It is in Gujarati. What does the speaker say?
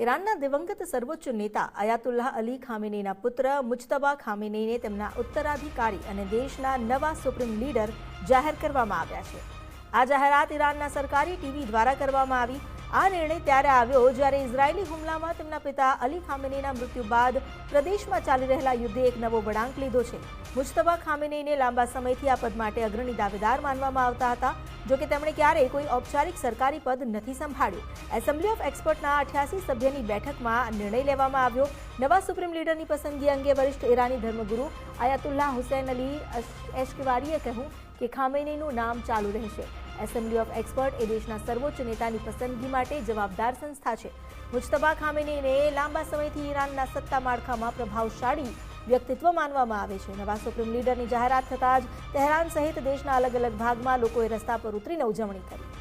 ઈરાનના દિવંગત સર્વોચ્ચ નેતા અયાતુલ્લાહ અલી ખામેનીના પુત્ર મુજતબા ખામેનીને તેમના ઉત્તરાધિકારી અને દેશના નવા સુપ્રીમ લીડર જાહેર કરવામાં આવ્યા છે। આ જાહેરાત ઈરાનના સરકારી ટીવી દ્વારા કરવામાં આવી। આ નિર્ણય ત્યારે આવ્યો જ્યારે ઇઝરાયેલી હુમલામાં તેમના પિતા અલી ખામેનીના મૃત્યુ બાદ પ્રદેશમાં ચાલી રહેલા યુદ્ધે એક નવો વળાંક લીધો છે। મુજતબા ખામેનીને લાંબા સમયથી આ પદ માટે અગ્રણી દાવેદાર માનવામાં આવતા હતા, જો કે તેમણે ક્યારેય કોઈ ઔપચારિક સરકારી પદ નથી સંભાળ્યું। એસેમ્બલી ઓફ એક્સપર્ટના 88 સભ્યની બેઠકમાં આ નિર્ણય લેવામાં આવ્યો। નવા સુપ્રીમ લીડરની પસંદગી અંગે વરિષ્ઠ ઈરાની ધર્મગુરુ અયાતુલ્લાહ હુસૈન અલી એશકવારીએ કહ્યું કે ખામેનીનું નામ ચાલુ રહેશે। એસેમ્બલી ઓફ એક્સપર્ટ એ દેશના સર્વોચ્ચ નેતાની પસંદગી માટે જવાબદાર સંસ્થા છે। મુજતબા ખામેનીને લાંબા સમયથી ઈરાનના સત્તા માળખામાં પ્રભાવશાળી વ્યક્તિત્વ માનવામાં આવે છે। નવા સુપ્રીમ લીડરની જાહેરાત થતાં જ તહેરાન સહિત દેશના અલગ અલગ ભાગમાં લોકોએ રસ્તા પર ઉતરીને ઉજવણી કરી।